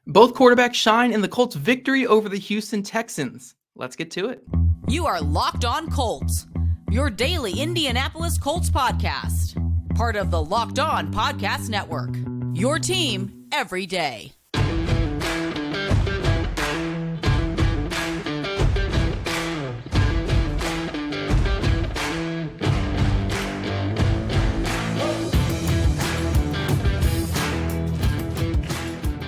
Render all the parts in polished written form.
Both quarterbacks shine in the Colts' victory over the Houston Texans. Let's get to it. You are Locked On Colts, your daily Indianapolis Colts podcast. Part of the Locked On Podcast Network, your team every day.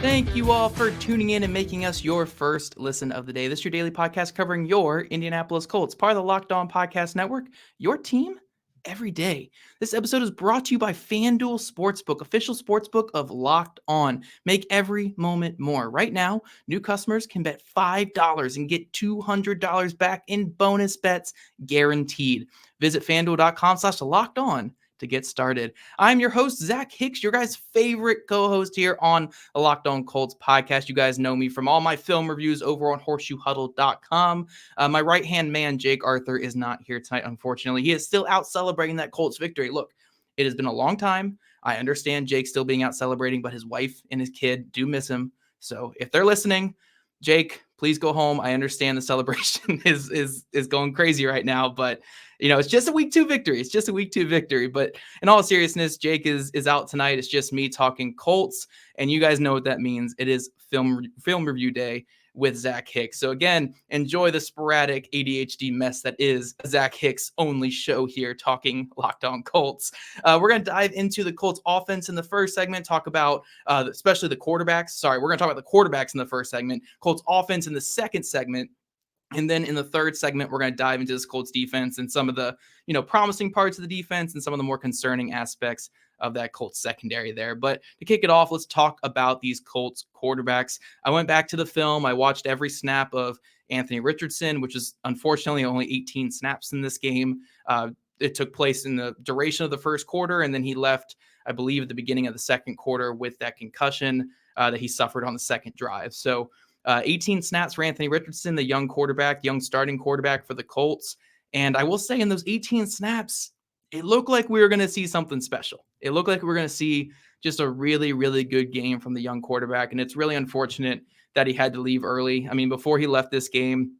Thank you all for tuning in and making us your first listen of the day. This is your daily podcast covering your Indianapolis Colts, part of the Locked On Podcast Network, your team every day. This episode is brought to you by FanDuel Sportsbook, official sportsbook of Locked On. Make every moment more. Right now, new customers can bet $5 and get $200 back in bonus bets guaranteed. Visit FanDuel.com/LockedOn to get started. I'm your host, Zach Hicks, your guys' favorite co-host here on the Locked On Colts podcast. You guys know me from all my film reviews over on horseshoehuddle.com. My right-hand man, Jake Arthur, is not here tonight, unfortunately. He is still out celebrating that Colts victory. Look, it has been a long time. I understand Jake still being out celebrating, but his wife and his kid do miss him. So if they're listening, Jake, please go home. I understand the celebration is going crazy right now, but it's just a week 2 victory. It's just a week 2 victory. But in all seriousness, Jake is out tonight. It's just me talking Colts, and you guys know what that means. It is film review day with Zach Hicks. So again, enjoy the sporadic ADHD mess that is Zach Hicks' only show here, talking Locked On Colts. We're going to dive into the Colts offense in the first segment, talk about especially the quarterbacks. Sorry, we're going to talk about the quarterbacks in the first segment, Colts offense in the second segment. And then in the third segment, we're going to dive into this Colts defense and some of the, promising parts of the defense and some of the more concerning aspects of that Colts secondary there. But to kick it off, let's talk about these Colts quarterbacks. I went back to the film. I watched every snap of Anthony Richardson, which is unfortunately only 18 snaps in this game. It took place in the duration of the first quarter, and then he left, I believe, at the beginning of the second quarter with that concussion that he suffered on the second drive. So 18 snaps for Anthony Richardson, the young starting quarterback for the Colts. And I will say in those 18 snaps, it looked like we were going to see something special. It looked like we were going to see just a really, really good game from the young quarterback. And it's really unfortunate that he had to leave early. I mean, before he left this game,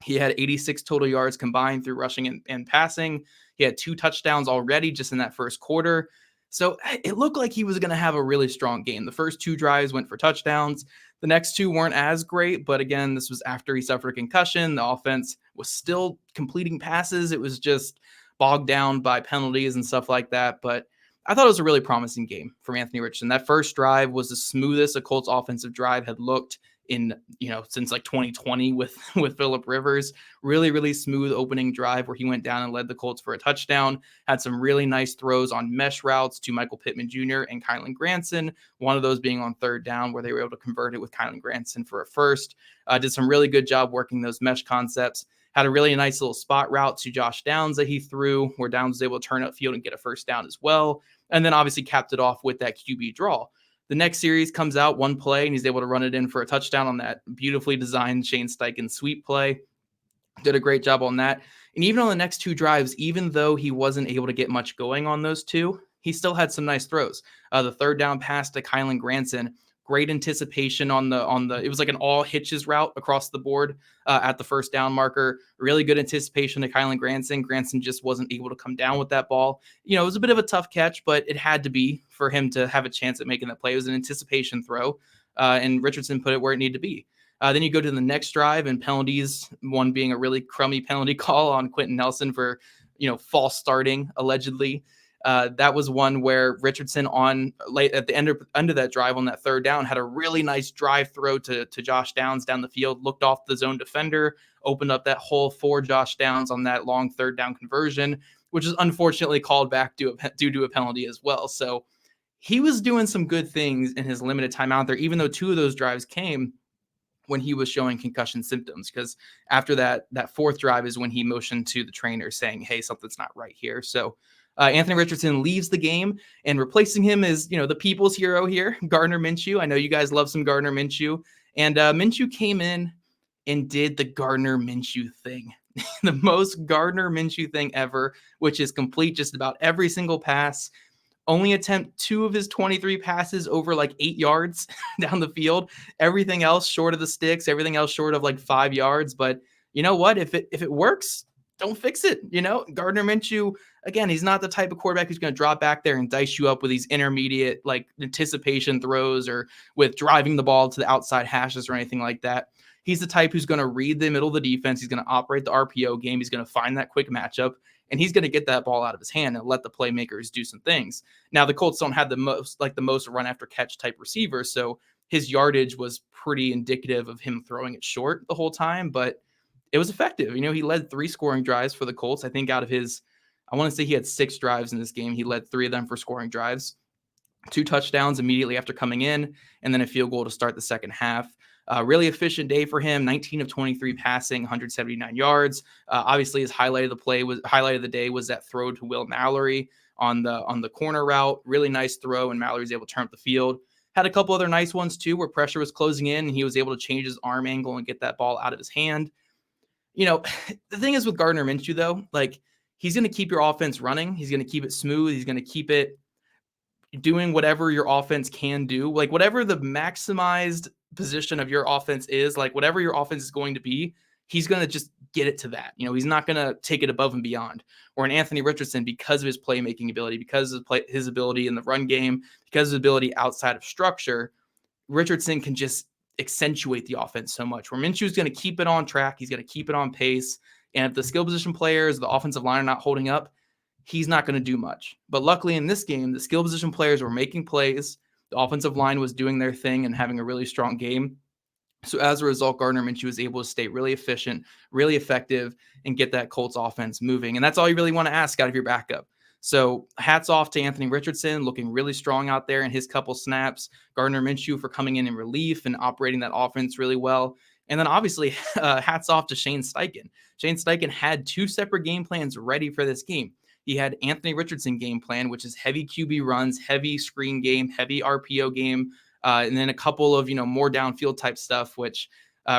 he had 86 total yards combined through rushing and passing. He had 2 touchdowns already just in that first quarter. So it looked like he was going to have a really strong game. The first 2 drives went for touchdowns. The next 2 weren't as great, but again, this was after he suffered a concussion. The offense was still completing passes. It was just bogged down by penalties and stuff like that. But I thought it was a really promising game from Anthony Richardson. That first drive was the smoothest a Colts offensive drive had looked in, since like 2020 with Phillip Rivers. Really, really smooth opening drive where he went down and led the Colts for a touchdown. Had some really nice throws on mesh routes to Michael Pittman Jr. and Kylan Granson. One of those being on third down where they were able to convert it with Kylan Granson for a first. Did some really good job working those mesh concepts. Had a really nice little spot route to Josh Downs that he threw where Downs was able to turn upfield and get a first down as well. And then obviously capped it off with that QB draw. The next series comes out, one play, and he's able to run it in for a touchdown on that beautifully designed Shane Steichen sweep play. Did a great job on that. And even on the next 2 drives, even though he wasn't able to get much going on those 2, he still had some nice throws. The third down pass to Kylan Granson, great anticipation on the it was like an all hitches route across the board at the first down marker. Really good anticipation to Kylan Granson. Granson just wasn't able to come down with that ball. It was a bit of a tough catch, but it had to be for him to have a chance at making that play. It was an anticipation throw, and Richardson put it where it needed to be. Then you go to the next drive and penalties, one being a really crummy penalty call on Quentin Nelson for, false starting, allegedly. That was one where Richardson at the end of that drive on that third down had a really nice drive throw to Josh Downs down the field, looked off the zone defender, opened up that hole for Josh Downs on that long third down conversion, which is unfortunately called back due to a penalty as well. So he was doing some good things in his limited time out there, even though 2 of those drives came when he was showing concussion symptoms, because after that fourth drive is when he motioned to the trainer saying, hey, something's not right here. So Anthony Richardson leaves the game, and replacing him is, the people's hero here, Gardner Minshew. I know you guys love some Gardner Minshew. And Minshew came in and did the Gardner Minshew thing, the most Gardner Minshew thing ever, which is complete just about every single pass. only attempt 2 of his 23 passes over like 8 yards down the field. Everything else short of the sticks, everything else short of like 5 yards. But you know what? If it works, don't fix it. Gardner Minshew, again, he's not the type of quarterback who's going to drop back there and dice you up with these intermediate like anticipation throws or with driving the ball to the outside hashes or anything like that. He's the type who's going to read the middle of the defense. He's going to operate the RPO game. He's going to find that quick matchup, and he's going to get that ball out of his hand and let the playmakers do some things. Now, the Colts don't have the most run after catch type receivers, so his yardage was pretty indicative of him throwing it short the whole time, but it was effective. He led 3 scoring drives for the Colts. I think out of his, I want to say he had 6 drives in this game. He led 3 of them for scoring drives, 2 touchdowns immediately after coming in, and then a field goal to start the second half. Really efficient day for him. 19 of 23 passing, 179 yards. Obviously, his highlight of the day was that throw to Will Mallory on the corner route. Really nice throw, and Mallory's able to turn up the field. Had a couple other nice ones too, where pressure was closing in, and he was able to change his arm angle and get that ball out of his hand. The thing is with Gardner Minshew, though, like he's going to keep your offense running. He's going to keep it smooth. He's going to keep it doing whatever your offense can do, like whatever the maximized position of your offense is, like whatever your offense is going to be, he's going to just get it to that. He's not going to take it above and beyond. Or an Anthony Richardson, because of his playmaking ability, because of his ability in the run game, because of his ability outside of structure, Richardson can just accentuate the offense so much. Where Minshew is going to keep it on track, he's going to keep it on pace, and if the skill position players, the offensive line are not holding up, he's not going to do much. But luckily in this game, the skill position players were making plays. The offensive line was doing their thing and having a really strong game. So as a result, Gardner Minshew was able to stay really efficient, really effective, and get that Colts offense moving. And that's all you really want to ask out of your backup. So hats off to Anthony Richardson, looking really strong out there in his couple snaps. Gardner Minshew for coming in relief and operating that offense really well. And then obviously hats off to Shane Steichen. Shane Steichen had 2 separate game plans ready for this game. He had Anthony Richardson game plan, which is heavy QB runs, heavy screen game, heavy RPO game, and then a couple of, more downfield type stuff, which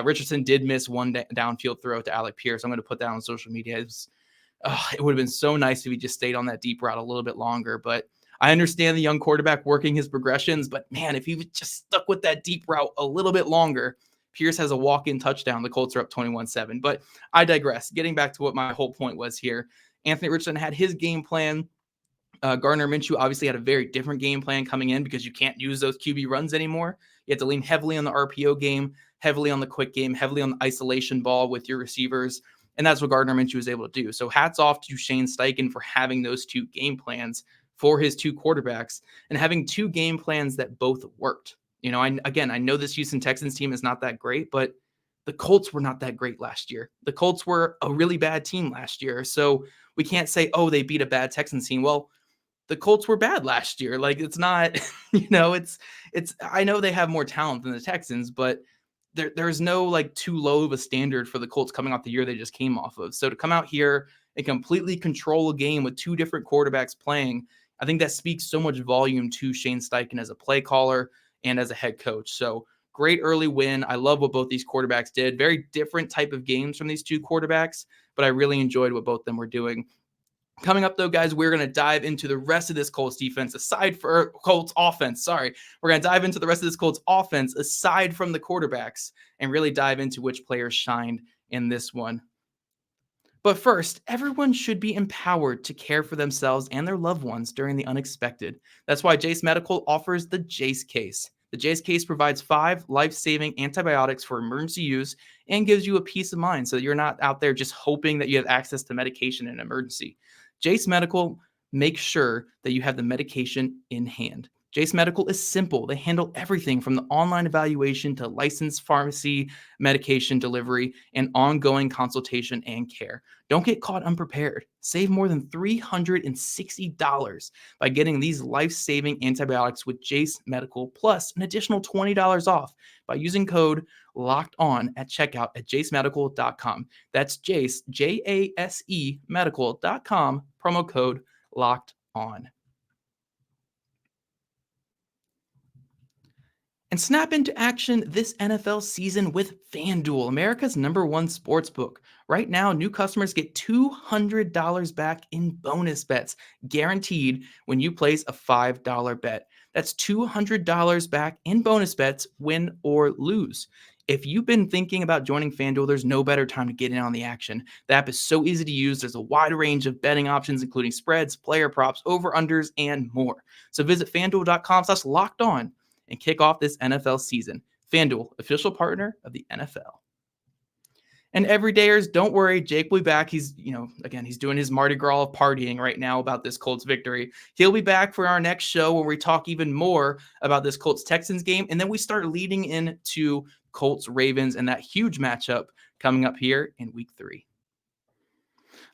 Richardson did miss one downfield throw to Alec Pierce. I'm going to put that on social media. It would have been so nice if he just stayed on that deep route a little bit longer. But I understand the young quarterback working his progressions, but man, if he just stuck with that deep route a little bit longer, Pierce has a walk-in touchdown. The Colts are up 21-7. But I digress. Getting back to what my whole point was here. Anthony Richardson had his game plan. Gardner Minshew obviously had a very different game plan coming in because you can't use those QB runs anymore. You have to lean heavily on the RPO game, heavily on the quick game, heavily on the isolation ball with your receivers. And that's what Gardner Minshew was able to do. So hats off to Shane Steichen for having those 2 game plans for his 2 quarterbacks and having 2 game plans that both worked. I know this Houston Texans team is not that great, but the Colts were not that great last year. The Colts were a really bad team last year. So we can't say, oh, they beat a bad Texans team. Well, the Colts were bad last year. Like it's not, I know they have more talent than the Texans, but there's no like too low of a standard for the Colts coming off the year they just came off of. So to come out here and completely control a game with 2 different quarterbacks playing, I think that speaks so much volume to Shane Steichen as a play caller and as a head coach. So great early win. I love what both these quarterbacks did. Very different type of games from these 2 quarterbacks, but I really enjoyed what both of them were doing. Coming up, though, guys, we're going to dive into the rest of this Colts defense Colts offense. Sorry. We're going to dive into the rest of this Colts offense aside from the quarterbacks and really dive into which players shined in this one. But first, everyone should be empowered to care for themselves and their loved ones during the unexpected. That's why Jase Medical offers the Jase case. The Jase case provides 5 life-saving antibiotics for emergency use and gives you a peace of mind so that you're not out there just hoping that you have access to medication in an emergency. Jase Medical makes sure that you have the medication in hand. Jase Medical is simple. They handle everything from the online evaluation to licensed pharmacy, medication delivery, and ongoing consultation and care. Don't get caught unprepared. Save more than $360 by getting these life-saving antibiotics with Jase Medical, plus an additional $20 off by using code LOCKEDON at checkout at jasemedical.com. That's Jase, Jase medical.com, promo code LOCKEDON. And snap into action this NFL season with FanDuel, America's #1 sportsbook. Right now, new customers get $200 back in bonus bets, guaranteed when you place a $5 bet. That's $200 back in bonus bets, win or lose. If you've been thinking about joining FanDuel, there's no better time to get in on the action. The app is so easy to use. There's a wide range of betting options, including spreads, player props, over-unders, and more. So visit FanDuel.com/lockedon and kick off this NFL season. FanDuel, official partner of the NFL. And everydayers, don't worry, Jake will be back. He's doing his Mardi Gras of partying right now about this Colts victory. He'll be back for our next show where we talk even more about this Colts Texans game. And then we start leading into Colts Ravens and that huge matchup coming up here in week 3.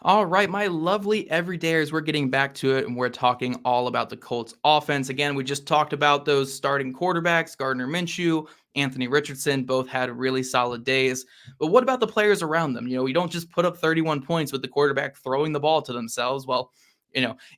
All right, my lovely everydayers, we're getting back to it, and we're talking all about the Colts offense. Again, we just talked about those starting quarterbacks, Gardner Minshew, Anthony Richardson, both had really solid days. But what about the players around them? You don't just put up 31 points with the quarterback throwing the ball to themselves. Well,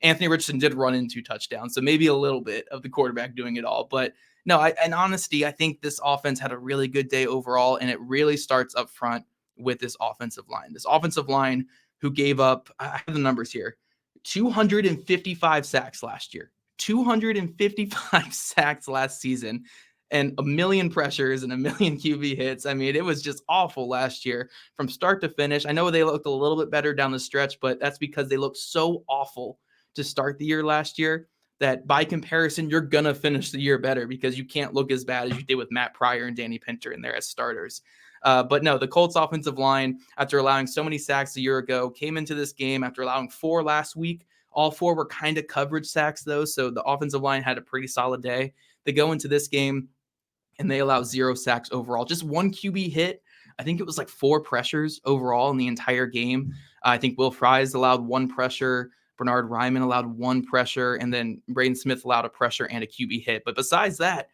Anthony Richardson did run in 2 touchdowns, so maybe a little bit of the quarterback doing it all. But no, in honesty, I think this offense had a really good day overall, and it really starts up front with this offensive line. This offensive line who gave up, I have the numbers here, 255 sacks last year, 255 sacks last season, and a million pressures and a million QB hits. I mean, it was just awful last year from start to finish. I know they looked a little bit better down the stretch, but that's because they looked so awful to start the year last year that by comparison, you're going to finish the year better because you can't look as bad as you did with Matt Pryor and Danny Pinter in there as starters. But no, the Colts offensive line, after allowing so many sacks a year ago, came into this game after allowing 4 last week. All 4 were kind of coverage sacks, though, so the offensive line had a pretty solid day. They go into this game, and they allow 0 sacks overall. Just 1 QB hit. I think it was like 4 pressures overall in the entire game. I think Will Fries allowed 1 pressure. Bernard Ryman allowed 1 pressure, and then Braden Smith allowed a pressure and a QB hit. But besides that,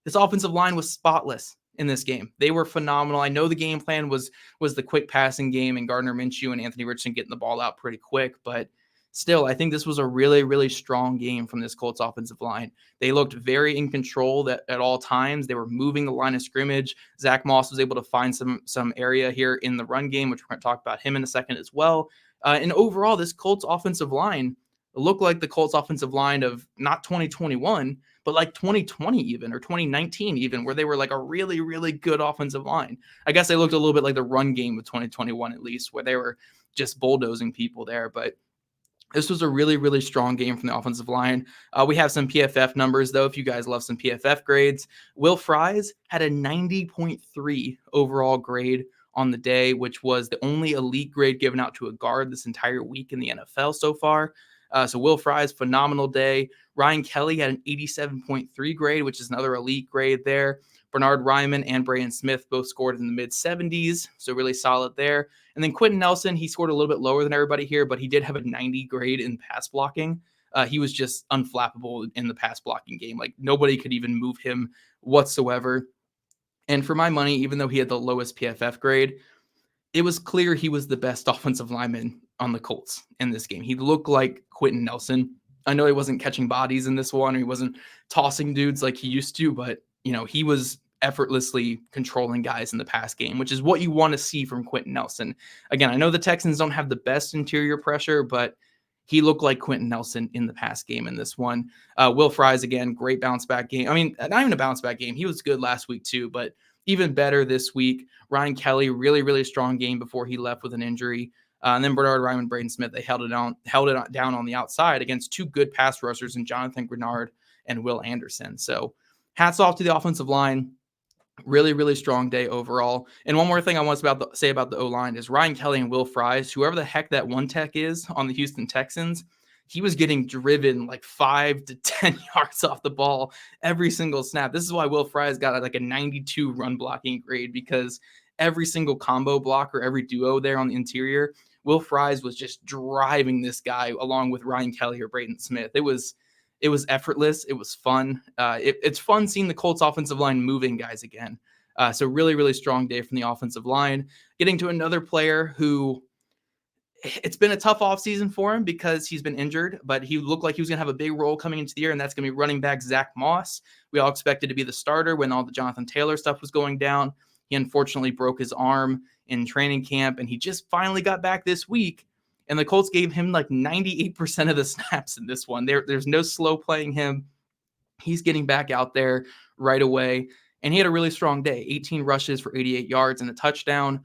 this offensive line was spotless in this game. They were phenomenal. I know the game plan was the quick passing game and Gardner Minshew and Anthony Richardson getting the ball out pretty quick, but still, I think this was a really, really strong game from this Colts offensive line. They looked very in control at all times. They were moving the line of scrimmage. Zach Moss was able to find some area here in the run game, which we're going to talk about him in a second as well. And overall, this Colts offensive line looked like the Colts offensive line of not 2021, but like 2020 even, or 2019 even, where they were like a really, really good offensive line. I guess they looked a little bit like the run game of 2021 at least, where they were just bulldozing people there. But this was a really, really strong game from the offensive line. We have some PFF numbers, though, if you guys love some PFF grades. Will Fries had a 90.3 overall grade on the day, which was the only elite grade given out to a guard this entire week in the NFL so far. So Will Fries, phenomenal day. Ryan Kelly had an 87.3 grade, which is another elite grade there. Bernard Ryman and Braden Smith both scored in the mid-70s, so really solid there. And then Quentin Nelson, he scored a little bit lower than everybody here, but he did have a 90 grade in pass blocking. He was just unflappable in the pass blocking game. Like, nobody could even move him whatsoever. And for my money, even though he had the lowest PFF grade, it was clear he was the best offensive lineman on the Colts in this game. He looked like Quentin Nelson. I know he wasn't catching bodies in this one, or he wasn't tossing dudes like he used to, but he was effortlessly controlling guys in the pass game, which is what you want to see from Quentin Nelson. Again, I know the Texans don't have the best interior pressure, but he looked like Quentin Nelson in the pass game in this one. Will Fries, again, great bounce back game. I mean, not even a bounce back game. He was good last week too, but even better this week. Ryan Kelly, really, really strong game before he left with an injury. And then Bernard Ryman, Braden Smith, they held it down on the outside against 2 good pass rushers in Jonathan Grenard and Will Anderson. So hats off to the offensive line. Really, really strong day overall. And one more thing I want to say about the O-line is Ryan Kelly and Will Fries, whoever the heck that one tech is on the Houston Texans, he was getting driven like 5 to 10 yards off the ball every single snap. This is why Will Fries got like a 92 run blocking grade, because every single combo block or every duo there on the interior, Will Fries was just driving this guy along with Ryan Kelly or Braden Smith. It was effortless. It was fun. It's fun seeing the Colts offensive line moving guys again. So really, really strong day from the offensive line. Getting to another player who it's been a tough offseason for him because he's been injured, but he looked like he was going to have a big role coming into the year, and that's going to be running back Zach Moss. We all expected to be the starter when all the Jonathan Taylor stuff was going down. He unfortunately broke his arm in training camp, and he just finally got back this week, and the Colts gave him like 98% of the snaps in this one. There's no slow playing him. He's getting back out there right away, and he had a really strong day. 18 rushes for 88 yards and a touchdown.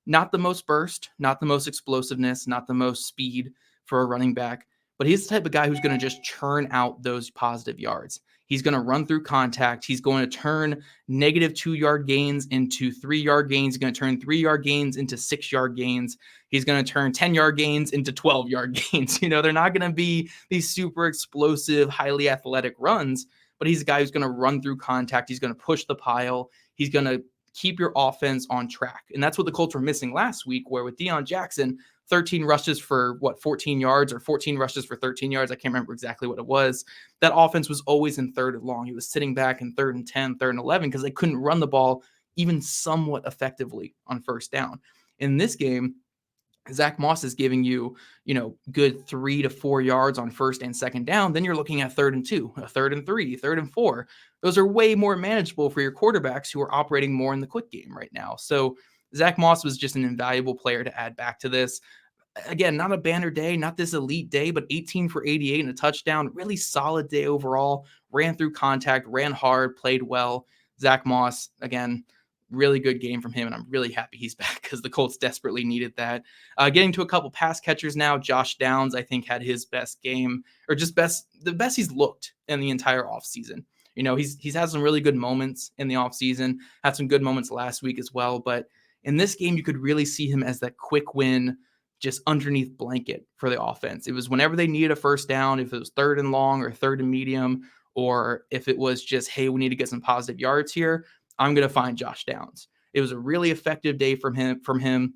Not the most burst, not the most explosiveness, not the most speed for a running back, but he's the type of guy who's going to just churn out those positive yards. He's going to run through contact. He's going to turn negative 2-yard gains into 3-yard gains. He's going to turn 3-yard gains into 6-yard gains. He's going to turn 10-yard gains into 12-yard gains. They're not going to be these super explosive, highly athletic runs, but he's a guy who's going to run through contact. He's going to push the pile. He's going to keep your offense on track. And that's what the Colts were missing last week, where with Deion Jackson, 13 rushes for 14 yards or 14 rushes for 13 yards. I can't remember exactly what it was. That offense was always in third and long. He was sitting back in 3rd and 10, 3rd and 11 because they couldn't run the ball even somewhat effectively on first down. In this game, Zach Moss is giving you, good 3 to 4 yards on first and second down. Then you're looking at 3rd and 2, a 3rd and 3, 3rd and 4. Those are way more manageable for your quarterbacks who are operating more in the quick game right now. So Zach Moss was just an invaluable player to add back to this. Again, not a banner day, not this elite day, but 18 for 88 and a touchdown. Really solid day overall. Ran through contact, ran hard, played well. Zach Moss, again, really good game from him, and I'm really happy he's back because the Colts desperately needed that. Getting to a couple pass catchers now, Josh Downs, I think, had his best game, or just the best he's looked in the entire offseason. He's had some really good moments in the offseason, had some good moments last week as well, but in this game, you could really see him as that quick win, just underneath blanket for the offense. It was whenever they needed a first down, if it was 3rd and long or 3rd and medium, or if it was just, hey, we need to get some positive yards here, I'm going to find Josh Downs. It was a really effective day from him.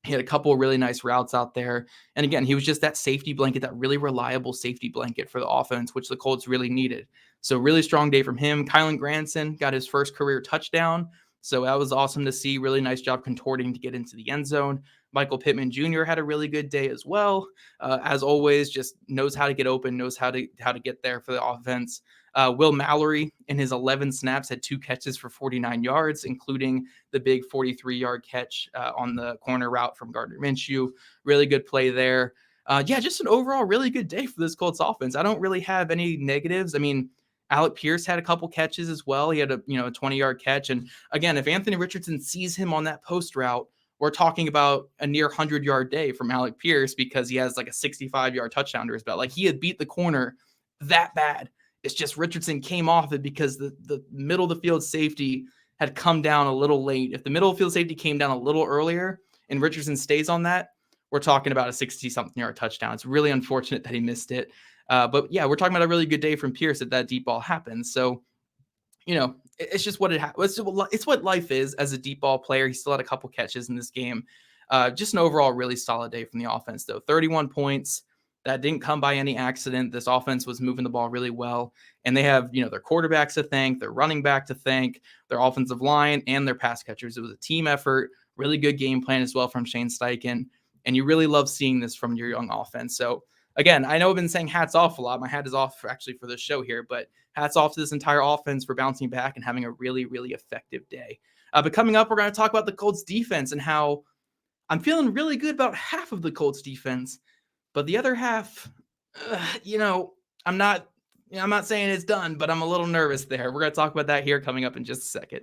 He had a couple of really nice routes out there. And again, he was just that safety blanket, that really reliable safety blanket for the offense, which the Colts really needed. So really strong day from him. Kylan Granson got his first career touchdown. So that was awesome to see. Really nice job contorting to get into the end zone. Michael Pittman Jr. had a really good day as well. As always, just knows how to get open, knows how to get there for the offense. Will Mallory, in his 11 snaps, had 2 catches for 49 yards, including the big 43-yard catch on the corner route from Gardner Minshew. Really good play there. Just an overall really good day for this Colts offense. I don't really have any negatives. I mean, Alec Pierce had a couple catches as well. He had a 20-yard catch. And again, if Anthony Richardson sees him on that post route, we're talking about a near 100-yard day from Alec Pierce because he has like a 65-yard touchdown under his belt. Like, he had beat the corner that bad. It's just Richardson came off it because the middle of the field safety had come down a little late. If the middle of the field safety came down a little earlier and Richardson stays on that, we're talking about a 60-something yard touchdown. It's really unfortunate that he missed it. But yeah, we're talking about a really good day from Pierce if that deep ball happens. So, it's just what it's what life is as a deep ball player. He still had a couple catches in this game. Just an overall really solid day from the offense, though. 31 points. That didn't come by any accident. This offense was moving the ball really well. And they have, their quarterbacks to thank, their running back to thank, their offensive line, and their pass catchers. It was a team effort, really good game plan as well from Shane Steichen. And you really love seeing this from your young offense. So, again, I know I've been saying hats off a lot. My hat is off actually for this show here, but hats off to this entire offense for bouncing back and having a really, really effective day. But coming up, we're going to talk about the Colts defense and how I'm feeling really good about half of the Colts defense. But the other half, I'm not saying it's done, but I'm a little nervous there. We're going to talk about that here coming up in just a second.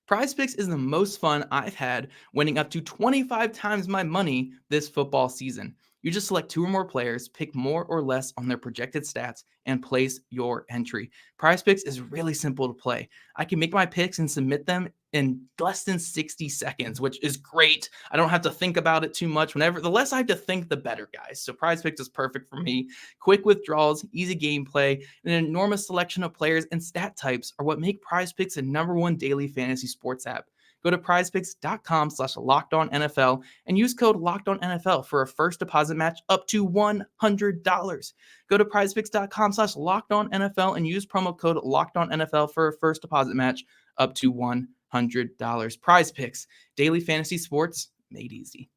PrizePicks is the most fun I've had, winning up to 25 times my money this football season. You just select 2 or more players, pick more or less on their projected stats, and place your entry. PrizePicks is really simple to play. I can make my picks and submit them in less than 60 seconds, which is great. I don't have to think about it too much. The less I have to think, the better, guys. So PrizePicks is perfect for me. Quick withdrawals, easy gameplay, and an enormous selection of players and stat types are what make PrizePicks a #1 daily fantasy sports app. Go to prizepicks.com/LockedOnNFL and use code LockedOnNFL for a first deposit match up to $100. Go to prizepicks.com/LockedOnNFL and use promo code LockedOnNFL for a first deposit match up to $100. PrizePicks, daily fantasy sports made easy.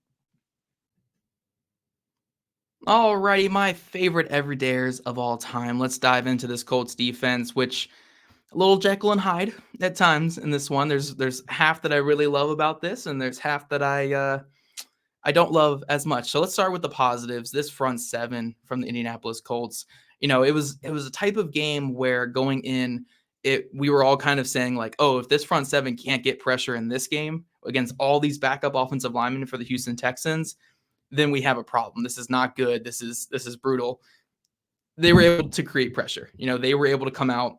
Alrighty, my favorite everydayers of all time. Let's dive into this Colts defense, which a little Jekyll and Hyde at times in this one. There's half that I really love about this, and there's half that I don't love as much. So let's start with the positives. This front seven from the Indianapolis Colts. It was a type of game where going in, we were all kind of saying like, oh, if this front seven can't get pressure in this game against all these backup offensive linemen for the Houston Texans, then we have a problem. This is not good. This is brutal. They were able to create pressure. They were able to come out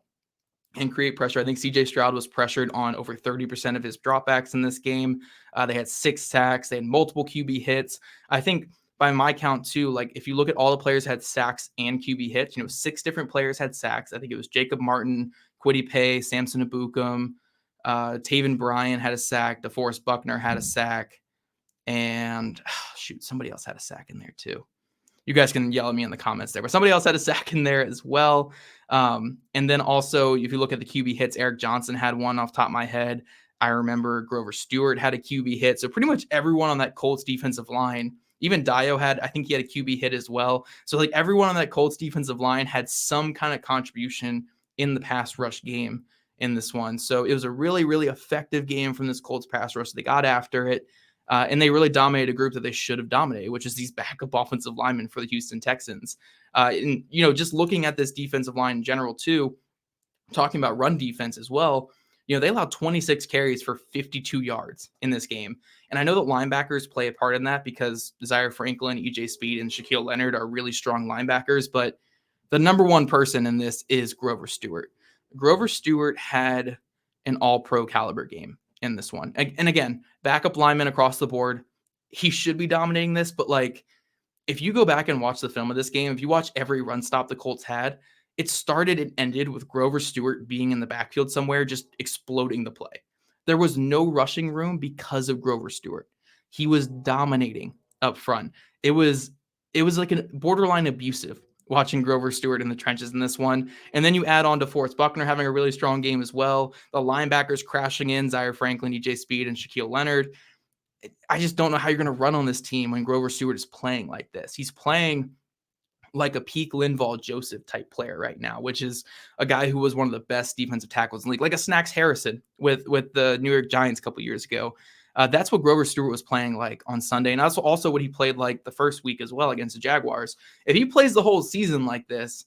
and create pressure. I think CJ Stroud was pressured on over 30% of his dropbacks in this game. They had 6 sacks. They had multiple QB hits. I think by my count too, like if you look at all the players had sacks and QB hits, 6 different players had sacks. I think it was Jacob Martin, Kwity Paye, Samson Ebukam, Taven Bryan had a sack. DeForest Buckner had a sack. And somebody else had a sack in there too. You guys can yell at me in the comments there, but somebody else had a sack in there as well. And then also, if you look at the QB hits, Eric Johnson had one off the top of my head. I remember Grover Stewart had a QB hit. So pretty much everyone on that Colts defensive line, even Dio I think he had a QB hit as well. So like everyone on that Colts defensive line had some kind of contribution in the pass rush game in this one. So it was a really, really effective game from this Colts pass rush. They got after it. And they really dominated a group that they should have dominated, which is these backup offensive linemen for the Houston Texans. And, just looking at this defensive line in general, too, talking about run defense as well, they allowed 26 carries for 52 yards in this game. And I know that linebackers play a part in that because Zaire Franklin, EJ Speed, and Shaquille Leonard are really strong linebackers. But the number one person in this is Grover Stewart. Grover Stewart had an all-pro caliber game in this one. And again, backup lineman across the board. He should be dominating this, but like if you go back and watch the film of this game, if you watch every run stop the Colts had, it started and ended with Grover Stewart being in the backfield somewhere, just exploding the play. There was no rushing room because of Grover Stewart. He was dominating up front. It was like a borderline abusive watching Grover Stewart in the trenches in this one. And then you add on DeForest Buckner having a really strong game as well. The linebackers crashing in, Zaire Franklin, EJ Speed, and Shaquille Leonard. I just don't know how you're going to run on this team when Grover Stewart is playing like this. He's playing like a peak Linval Joseph type player right now, which is a guy who was one of the best defensive tackles in the league, like a Snacks Harrison with the New York Giants a couple years ago. That's what Grover Stewart was playing like on Sunday. And that's also what he played like the first week as well against the Jaguars. If he plays the whole season like this,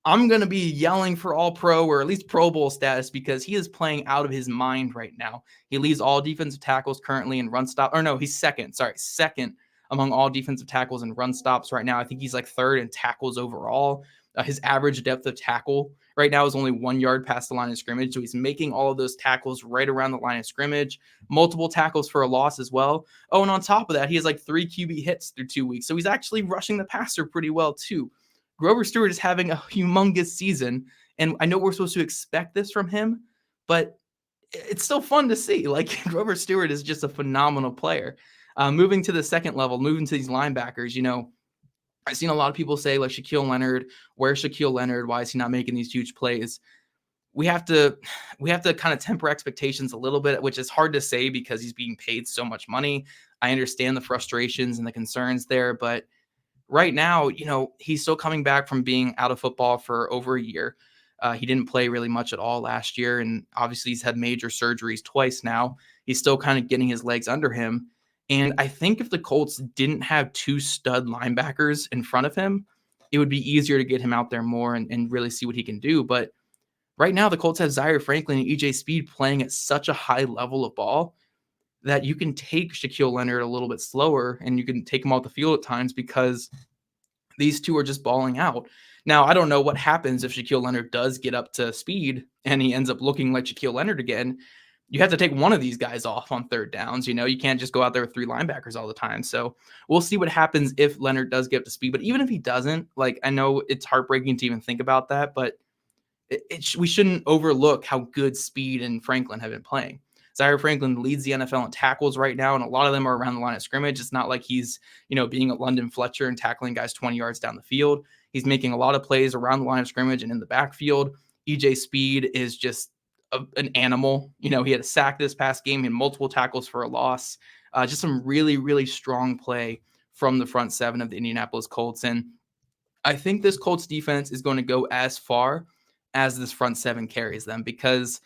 I'm going to be yelling for all pro or at least Pro Bowl status because he is playing out of his mind right now. He leads all defensive tackles currently in run stop. Or no, he's second among all defensive tackles in run stops right now. I think he's like third in tackles overall. His average depth of tackle right now is only 1 yard past the line of scrimmage. So he's making all of those tackles right around the line of scrimmage, multiple tackles for a loss as well. Oh, and on top of that, he has like 3 QB hits through 2 weeks. So he's actually rushing the passer pretty well too. Grover Stewart is having a humongous season. And I know we're supposed to expect this from him, but it's still fun to see. Like Grover Stewart is just a phenomenal player. Moving to the second level, moving to these linebackers, I've seen a lot of people say like Shaquille Leonard, where's Shaquille Leonard? Why is he not making these huge plays? We have to kind of temper expectations a little bit, which is hard to say because he's being paid so much money. I understand the frustrations and the concerns there, but right now, he's still coming back from being out of football for over a year. He didn't play really much at all last year, and obviously he's had major surgeries twice now. He's still kind of getting his legs under him. And I think if the Colts didn't have 2 stud linebackers in front of him, it would be easier to get him out there more and really see what he can do. But right now, the Colts have Zaire Franklin and EJ Speed playing at such a high level of ball that you can take Shaquille Leonard a little bit slower and you can take him off the field at times because these two are just balling out. Now, I don't know what happens if Shaquille Leonard does get up to speed and he ends up looking like Shaquille Leonard again. You have to take one of these guys off on third downs. You can't just go out there with 3 linebackers all the time. So we'll see what happens if Leonard does get up to speed. But even if he doesn't, like, I know it's heartbreaking to even think about that, but we shouldn't overlook how good Speed and Franklin have been playing. Zaire Franklin leads the NFL in tackles right now, and a lot of them are around the line of scrimmage. It's not like he's, being a London Fletcher and tackling guys 20 yards down the field. He's making a lot of plays around the line of scrimmage and in the backfield. EJ Speed is just an animal. He had a sack this past game and multiple tackles for a loss. Just some really, really strong play from the front seven of the Indianapolis Colts. And I think this Colts defense is going to go as far as this front seven carries them, because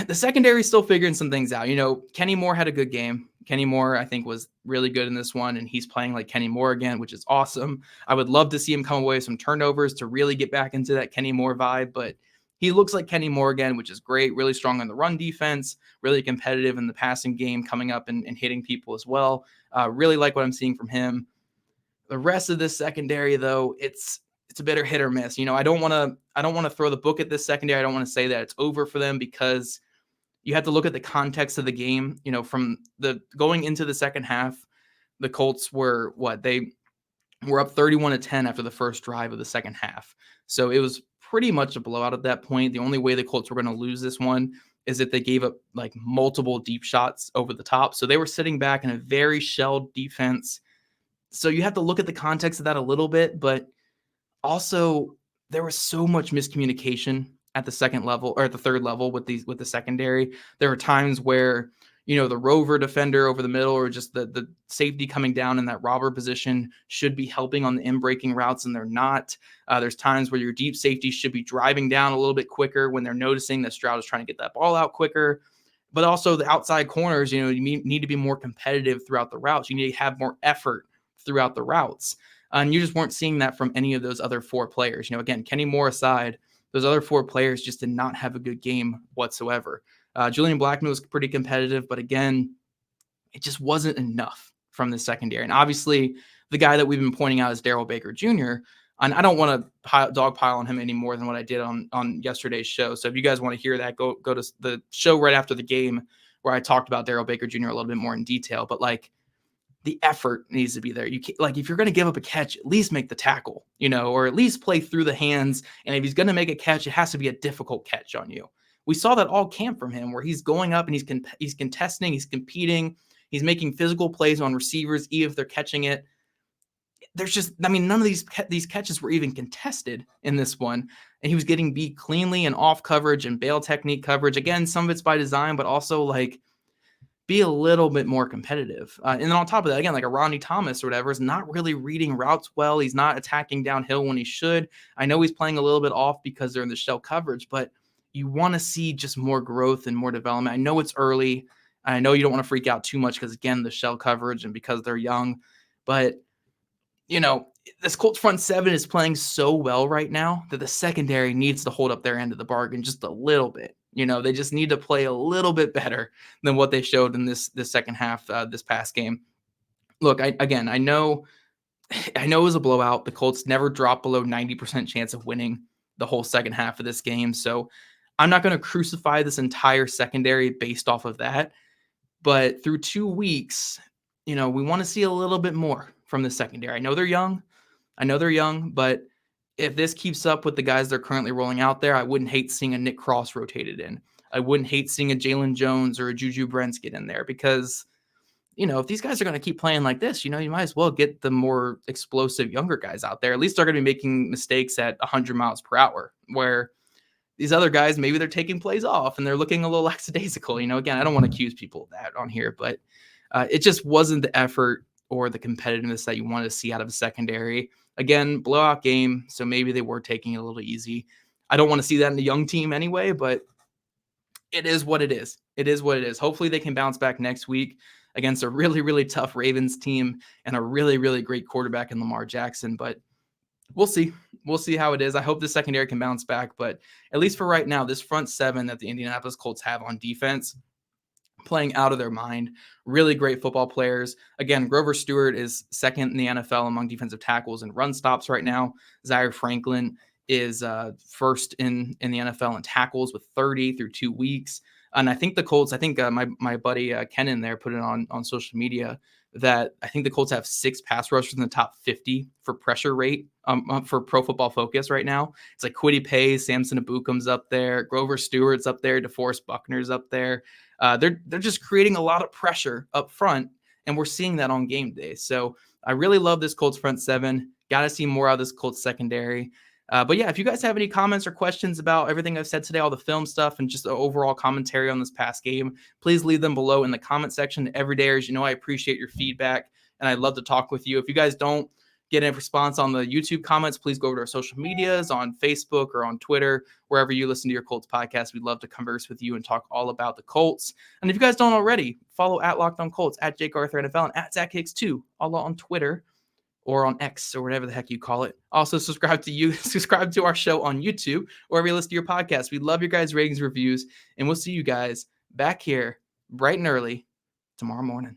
the secondary is still figuring some things out. Kenny Moore had a good game. Kenny Moore, I think, was really good in this one, and he's playing like Kenny Moore again, which is awesome. I would love to see him come away with some turnovers to really get back into that Kenny Moore vibe, but he looks like Kenny Moore again, which is great. Really strong on the run defense, really competitive in the passing game, coming up and hitting people as well. Really like what I'm seeing from him. The rest of this secondary, though, it's a bit of hit or miss. I don't want to throw the book at this secondary. I don't want to say that it's over for them, because you have to look at the context of the game. From the going into the second half, the Colts were they were up 31-10 after the first drive of the second half. So it was pretty much a blowout at that point. The only way the Colts were going to lose this one is if they gave up like multiple deep shots over the top. So they were sitting back in a very shelled defense. So you have to look at the context of that a little bit, but also there was so much miscommunication at the second level, or at the third level, with the secondary. There were times where, the rover defender over the middle, or just the safety coming down in that robber position, should be helping on the in-breaking routes, and they're not. There's times where your deep safety should be driving down a little bit quicker when they're noticing that Stroud is trying to get that ball out quicker. But also the outside corners, you need to be more competitive throughout the routes. You need to have more effort throughout the routes. And you just weren't seeing that from any of those other four players. Again, Kenny Moore aside, those other four players just did not have a good game whatsoever. Julian Blackman was pretty competitive, but again, it just wasn't enough from the secondary. And obviously, the guy that we've been pointing out is Darrell Baker Jr., and I don't want to dogpile on him any more than what I did on yesterday's show. So if you guys want to hear that, go to the show right after the game, where I talked about Darrell Baker Jr. a little bit more in detail. But the effort needs to be there. You can't, if you're going to give up a catch, at least make the tackle, or at least play through the hands. And if he's going to make a catch, it has to be a difficult catch on you. We saw that all camp from him, where he's going up and he's contesting, he's competing, he's making physical plays on receivers, even if they're catching it. There's just, none of these catches were even contested in this one. And he was getting beat cleanly and off coverage and bail technique coverage. Again, some of it's by design, but also be a little bit more competitive. And then on top of that, again, like a Rodney Thomas or whatever is not really reading routes well. He's not attacking downhill when he should. I know he's playing a little bit off because they're in the shell coverage, but you want to see just more growth and more development. I know it's early. I know you don't want to freak out too much because, again, the shell coverage and because they're young. But, this Colts front seven is playing so well right now that the secondary needs to hold up their end of the bargain just a little bit. They just need to play a little bit better than what they showed in this second half, this past game. Look, I know it was a blowout. The Colts never dropped below 90% chance of winning the whole second half of this game. So I'm not going to crucify this entire secondary based off of that. But through 2 weeks, we want to see a little bit more from the secondary. I know they're young, but if this keeps up with the guys they're currently rolling out there, I wouldn't hate seeing a Nick Cross rotated in. I wouldn't hate seeing a Jalen Jones or a Juju Brents get in there, because, if these guys are going to keep playing like this, you might as well get the more explosive younger guys out there. At least they're going to be making mistakes at 100 miles per hour, where these other guys, maybe they're taking plays off and they're looking a little lackadaisical. Again, I don't want to accuse people of that on here, but it just wasn't the effort or the competitiveness that you wanted to see out of a secondary. Again, blowout game, so maybe they were taking it a little easy. I don't want to see that in the young team anyway, but it is what it is. It is what it is. Hopefully they can bounce back next week against a really, really tough Ravens team and a really, really great quarterback in Lamar Jackson. But we'll see. We'll see how it is. I hope the secondary can bounce back. But at least for right now, this front seven that the Indianapolis Colts have on defense, playing out of their mind. Really great football players. Again, Grover Stewart is second in the NFL among defensive tackles and run stops right now. Zaire Franklin is first in the NFL in tackles with 30 through 2 weeks. And I think the Colts, my buddy Ken in there put it on social media that I think the Colts have 6 pass rushers in the top 50 for pressure rate for Pro Football Focus right now. It's like Kwity Paye, Samson Ebukam's up there, Grover Stewart's up there, DeForest Buckner's up there. They're just creating a lot of pressure up front, and we're seeing that on game day. So I really love this Colts front seven. Got to see more out of this Colts secondary. But yeah, if you guys have any comments or questions about everything I've said today, all the film stuff and just the overall commentary on this past game, please leave them below in the comment section. Every day, as you know, I appreciate your feedback. and I'd love to talk with you. If you guys don't get a response on the YouTube comments, please go over to our social medias on Facebook or on Twitter, wherever you listen to your Colts podcast. We'd love to converse with you and talk all about the Colts. And if you guys don't already, follow at Locked On Colts, at Jake Arthur NFL, and at Zach Hicks 2, all on Twitter or on X or whatever the heck you call it. Also, subscribe to our show on YouTube, wherever you listen to your podcast. We love your guys' ratings, reviews, and we'll see you guys back here bright and early tomorrow morning.